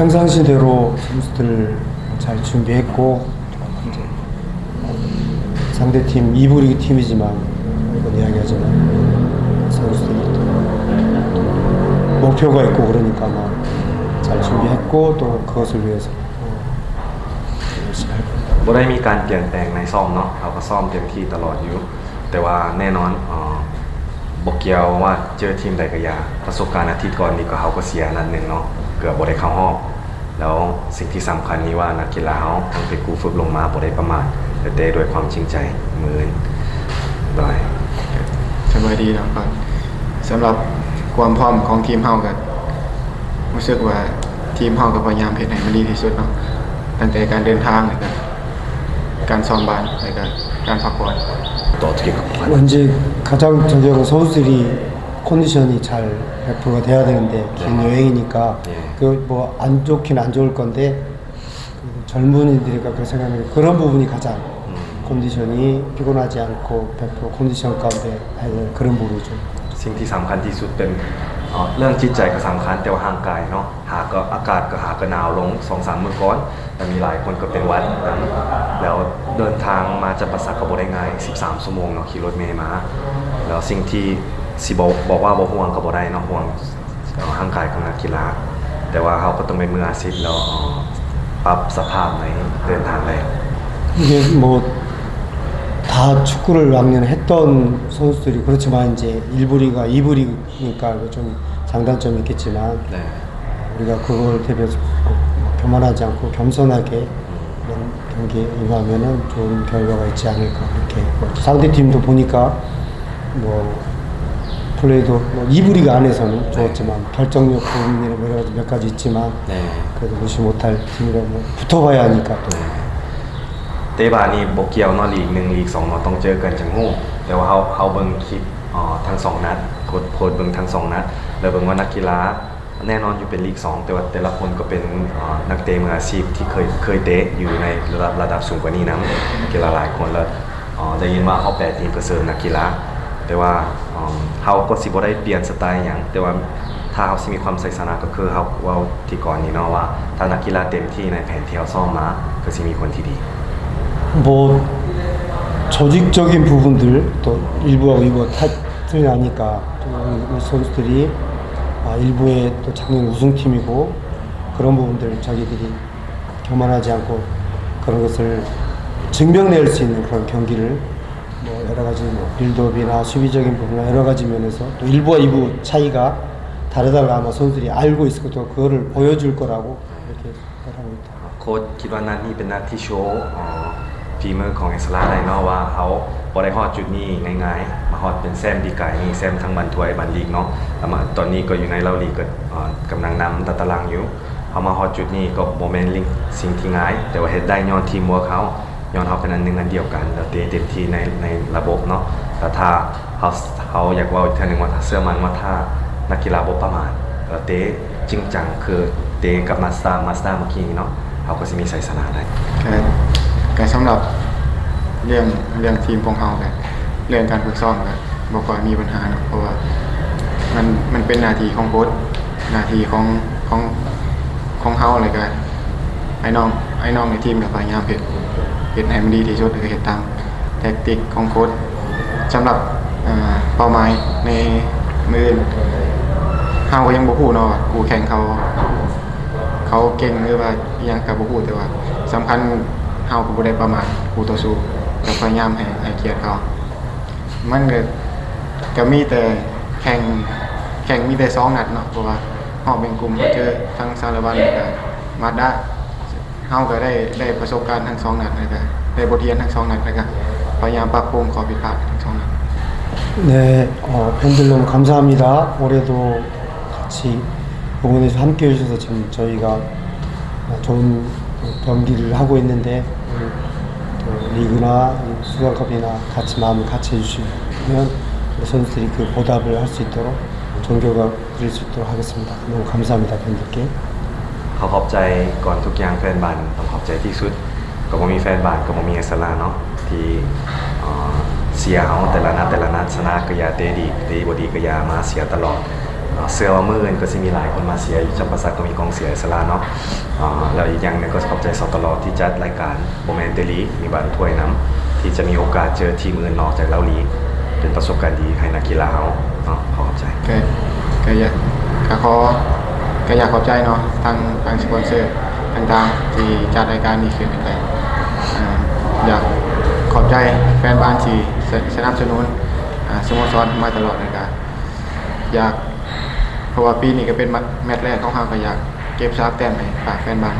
평상시대로 선수들 잘 준비했고 이제 상대팀 2부 리그 팀이지만 이건 이야기하지만 선수들이 목표가 있고 그러니까 잘 준비했고 또 그것을 위해서 열심히 할 겁니다. บ่ได้มีการเปลี่ยนแปลงในซ้อมเนาะเราก็ซ้อมเต็มที่ตลอดอยู่แต่ว่าแน่นอนบ่เกี่ยวว่าเจอทีมใดก็อย่าประสบการณ์อาทิตย์ก่อนนี้ก็เฮาก็เสียนัดนึงเนาะเกือบบ่ได้เข้ารอบแล้วสิ่งที่สำคัญนี้ว่านักกีฬาเฮาทั้งไปกูฝึกลงมาบ่ได้ประมาทแต่เตะด้วยความจริงใจมือได้สบายดีนะครับสำหรับความพร้อมของทีมเฮาก็รู้สึกว่าทีมเฮาก็พยายามเฮ็ดให้มันดีที่สุดเนาะตั้งแต่การเดินทางแล้วก็การซ้อมบ้านแล้วก็การพักผ่อน 또 어떻게 갖고 가요? 이제 가장 전적으로 선수들이 컨디션이 잘 배포가 돼야 되는데 긴 여행이니까 그 뭐 안 좋긴 안 좋을 건데 젊은이들이니까 그렇게 생각하면 그런 부분이 가장 컨디션이 피곤하지 않고 배포 컨디션 가운데 하는 그런 부분이죠. สิ่งที่สำคัญที่สุดเป็นเรื่องจิตใจก็สำคัญแต่ว่าร่างกายเนาะก็อากาศก็ก็หนาวลง 2-3 มื้อก่อนแต่มีหลายคนก็เป็นหวัดแล้วเดินทางมาจากปราสาทก็บ่ได้ง่าย13ชั่วโมงเนาะขี่รถเมล์มาแล้วสิ่งที่สิบอกว่าบ่ห่วงก็บ่ได้เนาะห่วงร่างกายของนักกีฬาแต่ว่าเฮาก็ต้องเป็นมืออาชีพแล้วปรับสภาพในเดินทางได้ 이게 뭐 다 축구를 왕년 했던 선수들이 그렇지만 이제 1부 리그가 2부 리그니까 좀 장단점이 있겠지만 네. 우리가 그걸 대비해서 교만하지 않고 겸손하게 이런 경기에 임하면은 좋은 결과가 있지 않을까 그렇게 상대팀도 보니까 뭐 플레이도 뭐 2부 리그 안에서는 좋았지만 결정력 부분이나 몇 가지 있지만 그래도 무시 못할 팀이라 뭐 붙어봐야 하니까 또 เตะบานี่บ่เกี่ยวเนาะลีก1ลีก2เนาะต้องเจอกันจังฮู้แต่ว่าเฮาเบิ่งคลิปทั้ง2นัดโพสต์เบิ่งทั้ง2นัดแล้วเบิ่งว่านักกีฬาแน่นอนอยู่เป็นลีก2แต่ว่าแต่ละคนก็เป็นนักเตะมืออาชีพที่เคยเตะอยู่ในระดับสูงกว่านี้นำนักกีฬาหลายคนแล้วได้ยินว่าเฮา8ทีมเพื่อเสริมนักกีฬาแต่ว่าเฮาก็สิบ่ได้เปลี่ยนสไตล์หยังแต่ว่าถ้าเฮาสิมีความใส่สนะก็คือเฮาเว้าที่ก่อนนี้เนาะว่าถ้านักกีฬาเต็มที่ในแผนที่เฮาซ้อมมาก็สิมีคนที่ดี뭐 조직적인 부분들 또 1부하고 2부가 틀이 나니까 우리 선수들이 1부에 또 작년 우승팀이고 그런 부분들 자기들이 교만하지 않고 그런 것을 증명낼 수 있는 그런 경기를 뭐 여러 가지 뭐 빌드업이나 수비적인 부분이나 여러 가지 면에서 또 1부와 2부 차이가 다르다고 아마 선수들이 알고 있을 것도 그거를 보여줄 거라고 이렇게 생각하고 있다. โค้ชคิดว่านัดนี้เป็นนัดที่โชว์ฝีมือของเอสลาได้เนาะว่าเขาบ่ได้ฮอดจุดนี้ง่ายๆมาฮอดเป็นแซมปีกายนี่แซมทั้งบันถ้วยบันลีกเนาะแล้วมาตอนนี้ก็อยู่ในเราลีกก็กำลังนำตารางอยู่เฮามาฮอดจุดนี้ก็บ่แม่นสิ่งที่ง่ายแต่ว่าเฮ็ดได้ย้อนทีมเวิร์คเฮาย้อนเฮาเป็นอันนึงอันเดียวกันแล้วเต็มที่ในระบบเนาะแล้วถ้าเฮาอยากเว้าอีกเทื่อนึงว่าถ้าเชื่อมั่นว่าถ้านักกีฬาบ่ประมาทเตะจริงจังคือเตะกับมาสเตอร์เมื่อกี้เนาะเฮาก็สิมีชัยชนะได้ก็สำหรับเรื่องทีมของเฮาก็เรื่องการฝึกซ้อมก็บ่ค่อยมีปัญหาเนาะเพราะว่ามันเป็นหน้าที่ของโค้ชหน้าที่ของเฮาเลยก็ไอ้น้องในทีมก็พยายามเฮ็ดให้มันดีที่สุดคือเฮ็ดตามแทคติกของโค้ชสำหรับเป้าหมายในมื้ออื่นเฮาก็ยังบ่ฮู้เนาะคู่แข่งเขาเก่งหรือว่าอีหยังก็บ่ฮู้แต่ว่าสำคัญเฮาก็บ่ได้ประมาทคู่ต่อสู้ก็พยายามให้เกียรติเขามันก็มีแต่แข่งมีแต่2นัดเนาะเพราะว่าเฮาเป็นกลุ่มเจอทั้งสารวัตรแล้วก็มาดาเฮาก็ได้ประสบการณ์ทั้ง2นัดแล้วก็ได้บทเรียนทั้ง2นัดแล้วก็พยายามปรับปรุงข้อผิดพลาดทั้ง2นัด 네, 팬들 너무 감사합니다. 올해도 같이 응원해서 함께 해주셔서 지금 저희가 좋은 경기를 하고 있는데 또 리그나 수상컵이나 같이 마음을 같이 해주시면 선수들이 그 보답을 할 수 있도록 좋은 결과 드릴 수 있도록 하겠습니다. 너무 감사합니다, 팬들께. ขอบใจก่อนทุกอย่างแฟนบ้านต้องขอบใจที่สุดก็บ่มีแฟนบ้านก็บ่มีเอสลาเนาะที่เสียเฮาแต่ละนัดชนะก็อย่าเตะดีบ่ดีก็อย่ามาเสียตลอด เสื้อว่ามืออื่นก็จะมีหลายคนมาเชียร์อยู่จำปาสักก็มีกองเชียร์อิสลาเนาะแล้วอีกอย่างหนึงก็ขอบใจสตลอที่จัดรายการโมเมนเตลีมีบาร์ถ้วยน้ำที่จะมีโอกาสเจอทีมอื่นนอกจากเราลีกเป็นประสบการณ์ดีให้นักกีฬาเขาขอบใจ ก็อยากก็อยากขอบใจเนาะทางสปอนเซอร์ต่างๆที่จัดรายการนี้ขึ้นไปอยากขอบใจแฟนบ้านที่สนับสนุนสโมสรมาตลอดนะครับอยากเพราะว่าปีนี้ก็เป็นแมตช์แรกของเราก็อยากเก็บ3 แต้มให้ฝากแฟนบ้าน